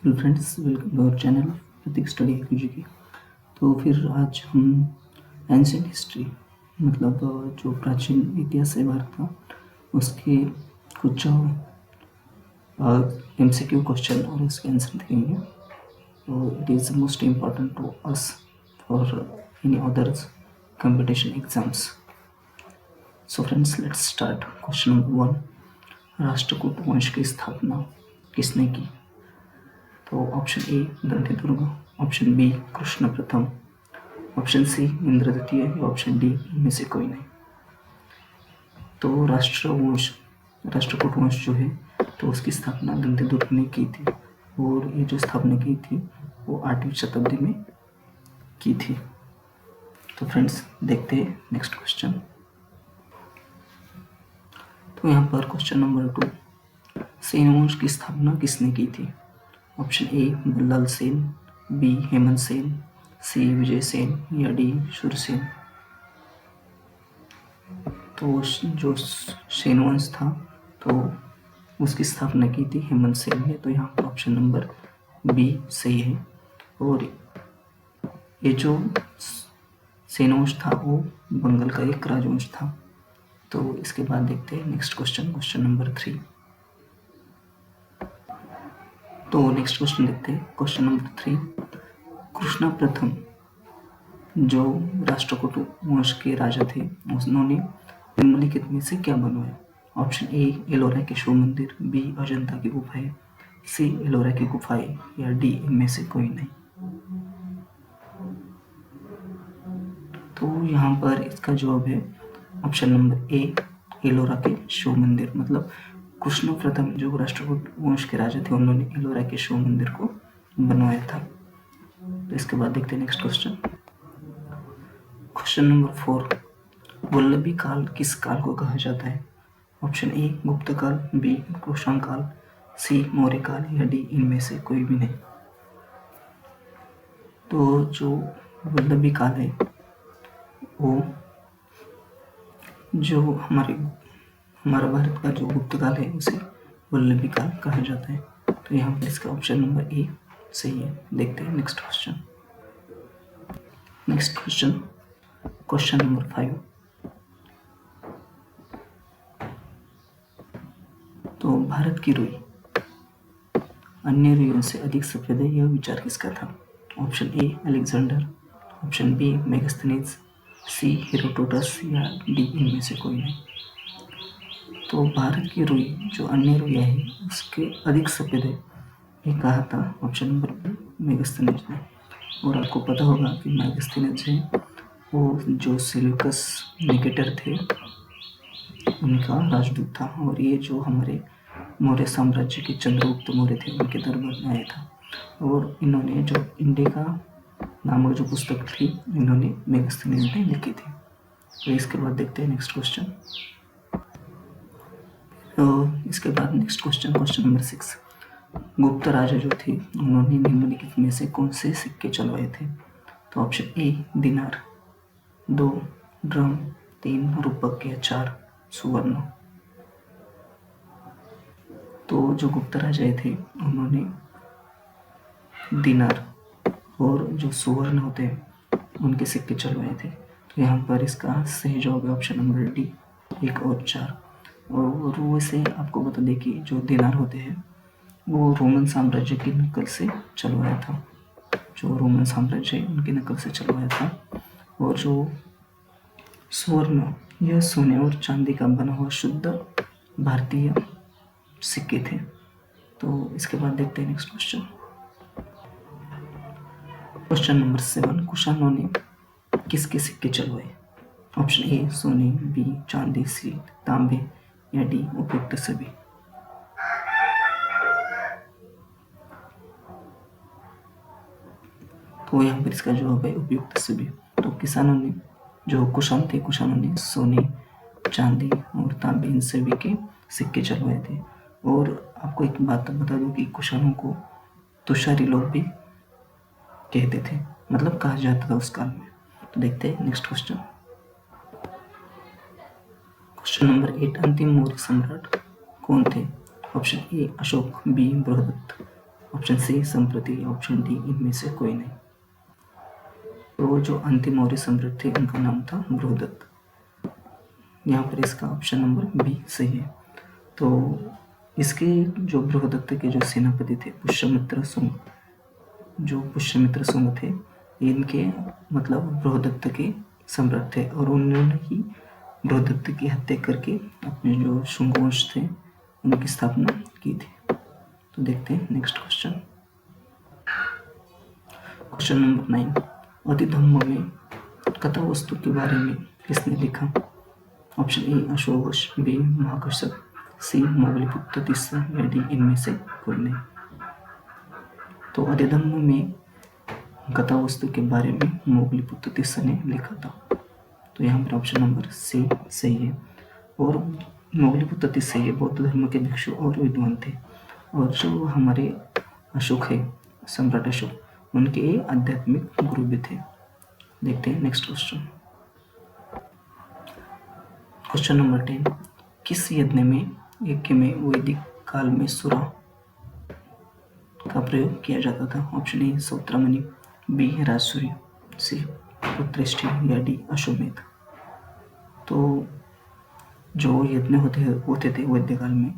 Hello friends, welcome to our channel Prateek study AKG की। तो फिर आज हम एंशियंट हिस्ट्री मतलब जो प्राचीन इतिहास है भारत का, उसके कुछ एमसीक्यू क्वेश्चन और उसके आंसर देखेंगे। तो it is most important to us for any others competition exams. So friends, let's start. Question number 1, Rashtrakuta वंश की स्थापना किसने की? तो option A Dantidurga, option B Krishna प्रथम, ऑप्शन सी इंद्र द्वितीय या ऑप्शन डी इनमें से कोई नहीं। तो राष्ट्रकूट वंश जो है तो उसकी स्थापना दंतेदुर्ग ने की थी, और ये जो स्थापना की थी वो 8वीं शताब्दी में की थी। तो फ्रेंड्स, देखते हैं नेक्स्ट क्वेश्चन। तो यहाँ पर क्वेश्चन नंबर 2, सेन वंश की स्थापना किसने की थी? Option A Ballal Sen, B Hemant Sen, C Vijay Sen या डी शूरसेन। तो जो सेन वंश था तो उसकी स्थापना की थी हेमंत सेन ने। तो यहाँ पर ऑप्शन नंबर बी सही है। और ये जो सेन वंश था वो बंगाल का एक राजवंश था। तो इसके बाद देखते हैं नेक्स्ट क्वेश्चन, क्वेश्चन नंबर 3। तो नेक्स्ट क्वेश्चन देखते हैं, क्वेश्चन नंबर 3, कृष्ण प्रथम जो राष्ट्रकूट वंश के राजा थे उन्होंने निम्नलिखित में से क्या बनवाया? ऑप्शन ए एलोरा के शिव मंदिर, बी अजंता की गुफाएं, सी एलोरा की गुफाएं या डी इनमें से कोई नहीं। तो यहाँ पर इसका जवाब है ऑप्शन नंबर ए एलोरा के शिव मंदिर। मतलब कृष्ण प्रथम जो राष्ट्रकूट वंश के राजा थे उन्होंने एलोरा के शिव मंदिर को बनवाया था। तो इसके बाद देखते हैं next question, question number 4, Vallabhi काल किस काल को कहा जाता है? ऑप्शन ए गुप्त काल, बी कुषाण काल, सी मौर्य काल या डी इनमें से कोई भी नहीं। तो जो वल्लभी काल है वो जो हमारा भारत का जो गुप्त काल है उसे वल्लभी काल कहा जाता है। तो यहाँ पर इसका ऑप्शन नंबर ए सही है। देखते हैं next question. Next question, question number 5। तो भारत की रुई अन्य रुइयों से अधिक सफेद है, यह विचार किसका था? Option A Alexander, option B Megasthenes, C Herodotus या डी इनमें से कोई नहीं। तो भारत की रुई जो अन्य रुइयां है उसके अधिक सफेद है, ये कहा था ऑप्शन नंबर बी मेगास्थनीज ने। और आपको पता होगा कि मेगास्थनीज है वो जो सेल्यूकस निकेटर थे उनका राजदूत था, और ये जो हमारे मौर्य साम्राज्य के चंद्रगुप्त मौर्य थे उनके दरबार में आया था। और इन्होंने जो इंडिका नामक जो पुस्तक थी इन्होंने मेगास्थनीज ने लिखी थी। तो इसके बाद देखते हैं नेक्स्ट क्वेश्चन। तो इसके बाद नेक्स्ट क्वेश्चन, क्वेश्चन नंबर 6, गुप्त राजा जो थे उन्होंने निम्नलिखित में से कौन से सिक्के चलवाए थे? तो ऑप्शन ए दिनार, 2 ड्रम, 3 रूपक या 4 सुवर्ण। तो जो गुप्त राजा थे उन्होंने दिनार और जो सुवर्ण होते हैं उनके सिक्के चलवाए थे। तो यहाँ पर इसका सही जवाब है ऑप्शन नंबर डी 1 और 4। और वैसे आपको बता दें कि जो दिनार होते हैं वो रोमन साम्राज्य की नकल से चलवाया था, जो रोमन साम्राज्य है उनकी नकल से चलवाया था। और जो स्वर्ण यह सोने और चांदी का बना हुआ शुद्ध भारतीय सिक्के थे। तो इसके बाद देखते हैं नेक्स्ट क्वेश्चन, क्वेश्चन नंबर 7, कुषाणों ने किसके सिक्के चलवाए? ऑप्शन ए सोने, बी चांदी, सी तांबे या डी उपयुक्त सभी। तो यहाँ पर इसका जवाब है उपयुक्त सभी। तो किसानों ने जो कुषाण थे कुषाणों ने सोने, चांदी और तांबे इन सभी के सिक्के चलवाए थे। और आपको एक बात बता दूं कि कुषाणों को तुषारी लोग भी कहते थे, मतलब कहा जाता था उस काल में। तो देखते हैं नेक्स्ट क्वेश्चन, क्वेश्चन नंबर 8, अंतिम मौर्य सम्राट कौन थे? Option A Ashok, B Brihadratha, option C Samprati, option D इनमें से कोई नहीं। तो जो अंतिम मौर्य सम्राट थे उनका नाम था बृहदत्त। यहाँ पर इसका ऑप्शन नंबर बी सही है। तो इसके जो बृहदत्त के जो सेनापति थे पुष्यमित्र शुंग, जो पुष्यमित्र शुंग थे, इनके मतलब बृहदत्त के सम्राट थे और उन्होंने ही बृहदत्त की हत्या करके अपने जो शुंग वंश थे उनकी स्थापना की थी। तो देखते हैं नेक्स्ट क्वेश्चन। क्वेश्चन नंबर 9, अधिधम्म में कथा वस्तु के बारे में किसने लिखा? ऑप्शन ए अश्वघोष, बी महाकश्यप, सी मोगलीपुत्र तीसरा या डी इनमें से कोई नहीं। तो अधिधम्म में कथा वस्तु के बारे में मोगलीपुत्र तीसरा ने लिखा था। तो यहाँ पर ऑप्शन नंबर सी सही है। और मोगलीपुत्र तीसरा बौद्ध धर्म के भिक्षु और विद्वान थे और जो हमारे अशोक है, सम्राट अशोक, उनके आध्यात्मिक गुरु भी थे। देखते हैं नेक्स्ट क्वेश्चन। क्वेश्चन नंबर 10, किस यज्ञ में वैदिक काल में सुरा का प्रयोग किया जाता था? ऑप्शन ए सौत्रमणि, बी राजसूय, सी पुत्रेष्टि या डी अश्वमेध। तो जो यज्ञ होते थे वैदिक काल में,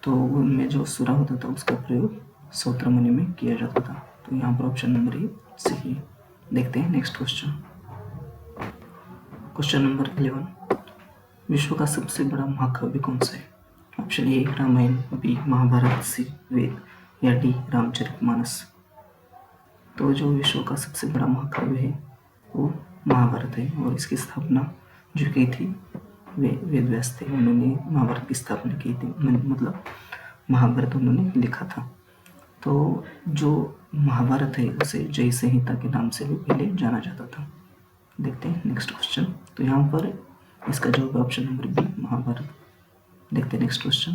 तो उनमें जो सुरा होता था उसका प्रयोग सौत्रमणि में किया जाता था। तो यहाँ पर ऑप्शन नंबर ए सही है। देखते हैं नेक्स्ट क्वेश्चन। क्वेश्चन नंबर 11, विश्व का सबसे बड़ा महाकाव्य कौन सा है? Option A Ramayana, B Mahabharata, C Veda या डी रामचरितमानस। तो जो विश्व का सबसे बड़ा महाकाव्य है वो महाभारत है और इसकी स्थापना जो की थी वेद व्यास थे, उन्होंने महाभारत की स्थापना की थी, मतलब महाभारत उन्होंने लिखा था। तो जो महाभारत है उसे जय संहिता के नाम से भी पहले जाना जाता था। देखते हैं नेक्स्ट क्वेश्चन। तो यहाँ पर इसका जवाब है ऑप्शन नंबर बी महाभारत। देखते हैं next question.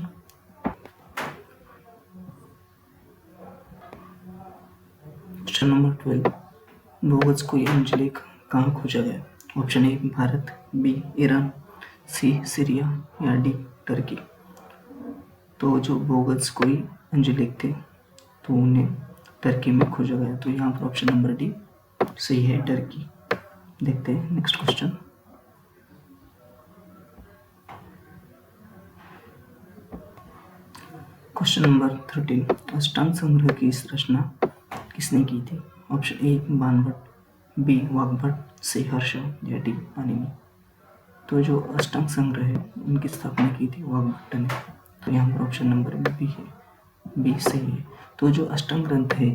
Question number 12, Boghazkoi अंजलिक कहाँ खोजा गया? Option A Bharat, B Iran, C Syria या डी टर्की। तो जो भोगज कोई अंजलिक थे तो उन्हें टर्की में खोजा गया। तो यहाँ पर ऑप्शन नंबर डी सही है, टर्की। देखते हैं नेक्स्ट क्वेश्चन। क्वेश्चन नंबर 13, अष्टांग संग्रह की इस रचना किसने की थी? Option A Banabhatta, B Vagbhata, C Harsha या डी पाणिनि। तो जो अष्टांग संग्रह है उनकी स्थापना की थी वाग्भट ने। तो यहाँ पर ऑप्शन नंबर बी है, बी सही है। तो जो अष्टांग ग्रंथ है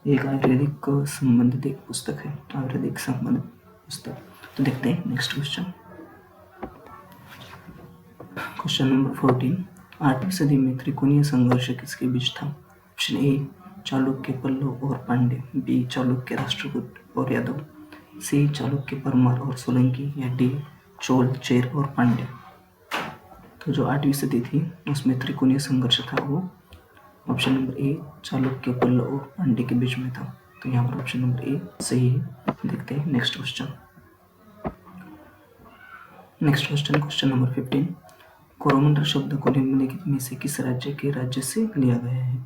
एक आयुर्वेदिक संबंधित एक पुस्तक है, आयुर्वेदिक संबंधित पुस्तक। तो देखते हैं नेक्स्ट क्वेश्चन। क्वेश्चन नंबर 14, 8वीं सदी में त्रिकोणीय संघर्ष किसके बीच था? ऑप्शन ए चालुक्य, पल्लव और पांड्य, बी चालुक्य, राष्ट्रकूट और यादव, सी चालुक्य, परमार और सोलंकी या डी चोल, चेर और पांड्य। तो जो 8वीं सदी थी उसमें त्रिकोणीय संघर्ष था वो option number A Chalukya, Pallava और पांड्य के बीच में था। तो यहाँ पर ऑप्शन नंबर ए सही है। देखते हैं next question. Next question, question number 15, Coromandel शब्द को निम्नलिखित में से किस राज्य के राज्य से लिया गया है?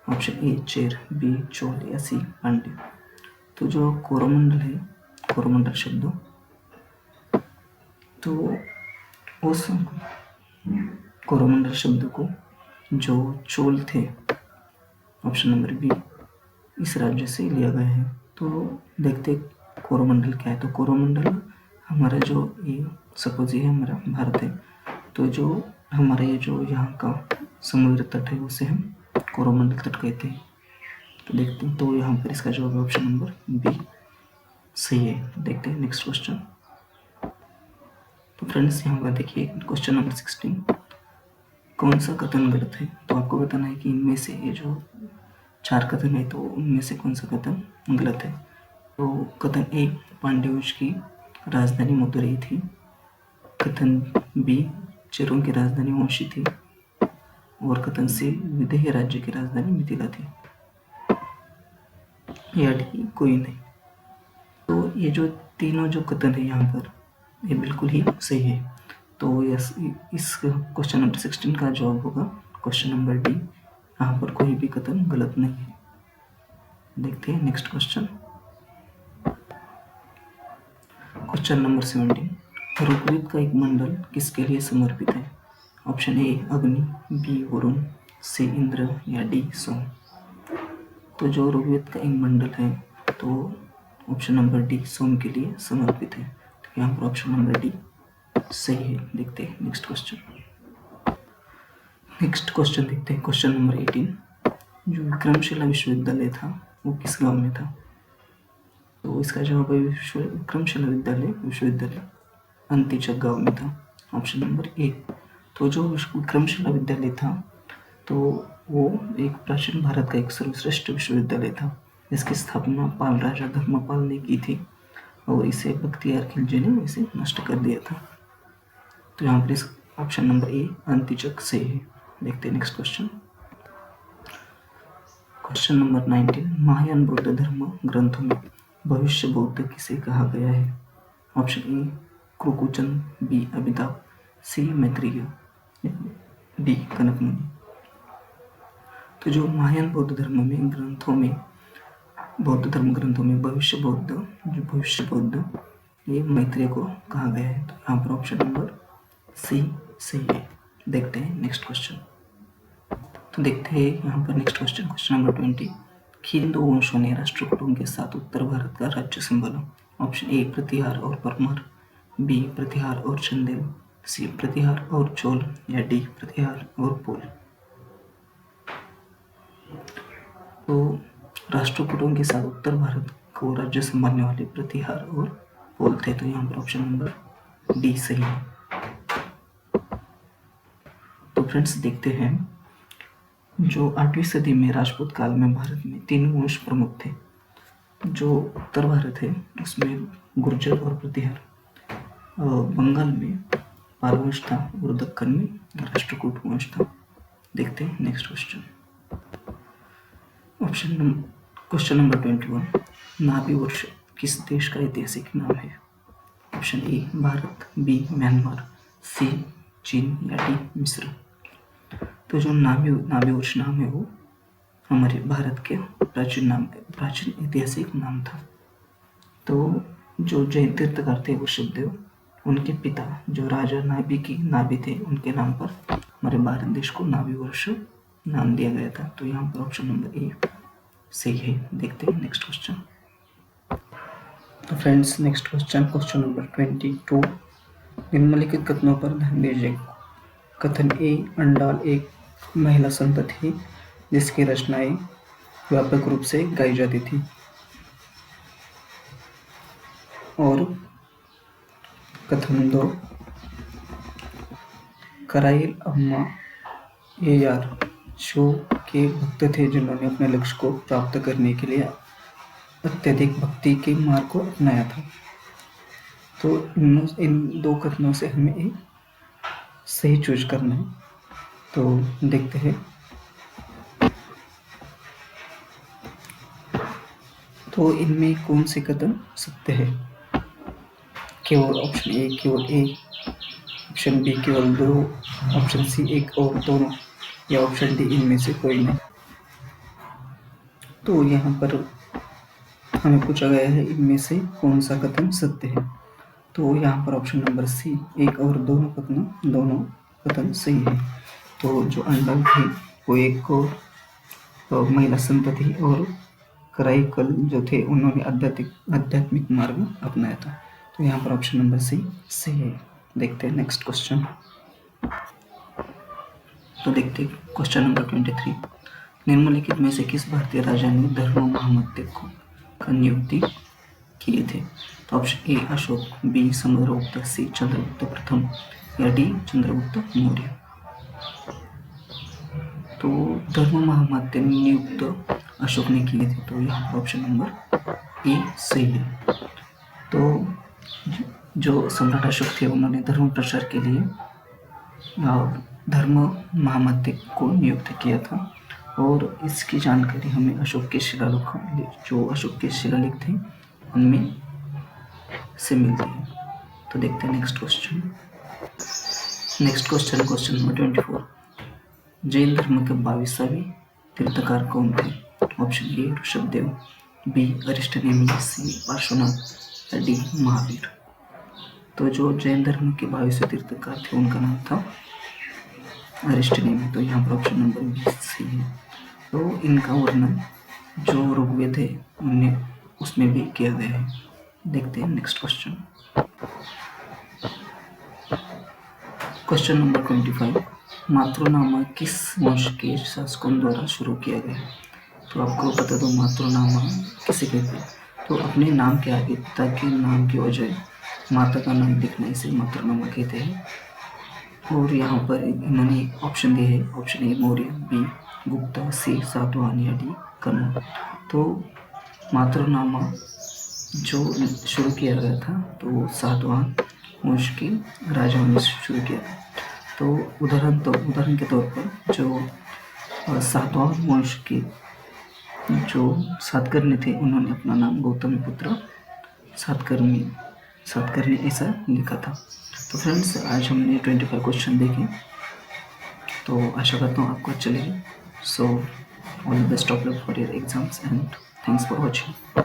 Option A Chera, B Chola या सी पांड्य। तो जो कोरोमंडल है, कोरोमंडल शब्द, तो उस कोरोमंडल शब्द को जो चोल थे, ऑप्शन नंबर बी, इस राज्य से लिया गया है। तो देखते कोरोमंडल क्या है। तो कोरोमंडल हमारा जो ये सपोज ये हमारा भारत है, तो जो हमारा ये जो यहाँ का समुद्र तट है उसे हम कोरोमंडल तट कहते हैं। तो देखते हैं, तो यहाँ पर इसका जवाब ऑप्शन नंबर बी सही है। देखते हैं नेक्स्ट क्वेश्चन। तो फ्रेंड्स यहाँ पर देखिए क्वेश्चन नंबर 16, कौन सा कथन गलत है? तो आपको बताना है कि इनमें से ये जो 4 कथन है तो उनमें से कौन सा कथन गलत है। तो कथन ए, पांड्य वंश की राजधानी मदुरई थी। कथन बी, चेरों की राजधानी वंशी थी। और कथन सी, विदेह राज्य की राजधानी मिथिला थी। या डी कोई नहीं। तो ये जो तीनों जो कथन है यहाँ पर ये बिल्कुल ही सही है। तो इस क्वेश्चन नंबर 16 का जवाब होगा क्वेश्चन नंबर डी। यहाँ पर कोई भी कथन गलत नहीं है। देखते हैं next question. Question number 17, Rigveda का एक मंडल किसके लिए समर्पित है? ऑप्शन ए अग्नि, बी वरुण, सी इंद्र या डी सोम। तो जो ऋग्वेद का एक मंडल है तो ऑप्शन नंबर डी सोम के लिए समर्पित है। तो यहाँ पर ऑप्शन नंबर डी सही है। देखते हैं नेक्स्ट क्वेश्चन। नेक्स्ट क्वेश्चन देखते हैं क्वेश्चन नंबर 18, जो विक्रमशिला विश्वविद्यालय था वो किस गांव में था? तो इसका जवाब है विक्रमशिला विश्वविद्यालय अंतिचक गांव में था। ऑप्शन नंबर ए। तो जो विक्रमशिला विद्यालय था तो वो एक प्राचीन भारत का एक सर्वश्रेष्ठ विश्वविद्यालय था। इसकी स्थापना पाल राजा धर्मपाल ने की थी और इसे बख्तियार खिलजी ने इसे नष्ट कर दिया था। तो यहाँ पर इस ऑप्शन नंबर ए अंतिचक से है। देखते हैं next question. Question number 19, Mahayana बौद्ध धर्म ग्रंथों में भविष्य बौद्ध किसे कहा गया है? Option A Krakuchanda, B Amitabh, C Maitreya, D Kanaka Muni. तो जो महायान बौद्ध धर्म में बौद्ध धर्म ग्रंथों में भविष्य बौद्ध ये मैत्रेय को कहा गया है। तो यहाँ पर ऑप्शन नंबर सी सही है। देखते हैं नेक्स्ट क्वेश्चन। तो देखते हैं यहाँ पर नेक्स्ट क्वेश्चन नंबर 20, किन दो वंशों ने राष्ट्रकूटों के साथ उत्तर भारत का राज्य संभाला? ऑप्शन ए प्रतिहार और परमार, बी प्रतिहार और चंदेल, सी प्रतिहार और चोल या डी प्रतिहार और पोल। तो राष्ट्रकूटों के साथ उत्तर भारत को राज्य संभालने वाले प्रतिहार और पोल थे। तो यहाँ पर ऑप्शन नंबर डी सही है। तो फ्रेंड्स देखते हैं, जो 8वीं सदी में राजपूत काल में भारत में 3 वंश प्रमुख थे। जो उत्तर भारत है उसमें गुर्जर और प्रतिहार, बंगाल में पाल वंश था और दक्कन में राष्ट्रकूट वंश था। देखते हैं नेक्स्ट क्वेश्चन। क्वेश्चन नंबर 21, नाभि वर्ष किस देश का ऐतिहासिक नाम है? Option A Bharat, B Myanmar, C चीन या डी मिस्र। तो जो नाभि वर्ष नाम है वो हमारे भारत के प्राचीन ऐतिहासिक नाम था। तो जो जैन तीर्थकार थे वृषभदेव, उनके पिता जो राजा नाभि थे, उनके नाम पर हमारे भारत देश को नाभि वर्ष नाम दिया गया था। तो यहाँ पर ऑप्शन नंबर ए सही है। देखते हैं नेक्स्ट क्वेश्चन। तो फ्रेंड्स नेक्स्ट क्वेश्चन नंबर 22, निम्नलिखित कथनों पर ध्यान दीजिए। कथन ए, अंडाल एक महिला संत थी जिसकी रचनाएं व्यापक रूप से गाई जाती थी। और कथन 2, कराइल अम्मा ये यार शो के भक्त थे जिन्होंने अपने लक्ष्य को प्राप्त करने के लिए अत्यधिक भक्ति के मार्ग को अपनाया था। तो इन 2 कथनों से हमें एक सही चूज करना है। तो देखते हैं। तो इनमें कौन से कथन सत्य है? केवल ऑप्शन ए केवल एक, ऑप्शन बी केवल 2, ऑप्शन सी एक और दोनों, या ऑप्शन डी इनमें से कोई नहीं। तो यहाँ पर हमें पूछा गया है इनमें से कौन सा कथन सत्य है। तो यहाँ पर ऑप्शन नंबर सी एक और दोनों कथन सही है। तो जो अंडाल थी वो एक को महिला संत थी और कराईकल जो थे उन्होंने आध्यात्मिक मार्ग अपनाया था। तो यहाँ पर ऑप्शन नंबर सी सही है। देखते हैं नेक्स्ट क्वेश्चन। तो देखते हैं क्वेश्चन नंबर 23, निम्नलिखित में से किस भारतीय राजा ने धर्म महामत्य का नियुक्ति किए थे? तो option A Ashok, B Samudragupta, C Chandragupta प्रथम या डी चंद्रगुप्त मौर्य। तो धर्म महामत्य नियुक्त अशोक ने किए थे। तो यहाँ पर ऑप्शन नंबर ए सही है। तो जो सम्राट अशोक थे उन्होंने धर्म प्रचार के लिए धर्म महामत्य को नियुक्त किया था। और इसकी जानकारी हमें अशोक के शिलालेख थे उनमें से मिलती है। तो देखते हैं नेक्स्ट क्वेश्चन नंबर 24, जैन धर्म के 22वें तीर्थकार कौन थे? Option A Rishabhdev, B Arishtanemi, C Parshvanath, D Mahavir. तो जो जैन धर्म के 22वें तीर्थंकर थे उनका नाम था अरिष्टनेमी। तो यहाँ पर ऑप्शन नंबर बी सी है। तो इनका वर्णन जो ऋग्वेद है उनने उसमें भी किया गया है। देखते हैं नेक्स्ट क्वेश्चन। क्वेश्चन नंबर 25, मातृनामा किस वंश के शासकों द्वारा शुरू किया गया? तो आपको बता दो मातृनामा किसे कहते हैं। तो अपने नाम के आगे पिता के नाम की वजह माता का नाम लिखना इसे मातृनामा कहते हैं। और यहाँ पर इन्होंने ऑप्शन दिए हैं, option A Maurya, B Gupta, C Satavahana या डी कन्नौज। तो मातृनामा जो शुरू किया गया था तो वो सातवाहन वंश के राजाओं ने शुरू किया था। तो उदाहरण के तौर पर जो सातवाहन वंश के जो सातकर्णी थे उन्होंने अपना नाम गौतमीपुत्र सातकर्णी ऐसा लिखा था। तो फ्रेंड्स आज हमने 25 क्वेश्चन देखे, तो आशा करता हूँ आपको अच्छे लगे। So all the best of luck for your exams and thanks for watching.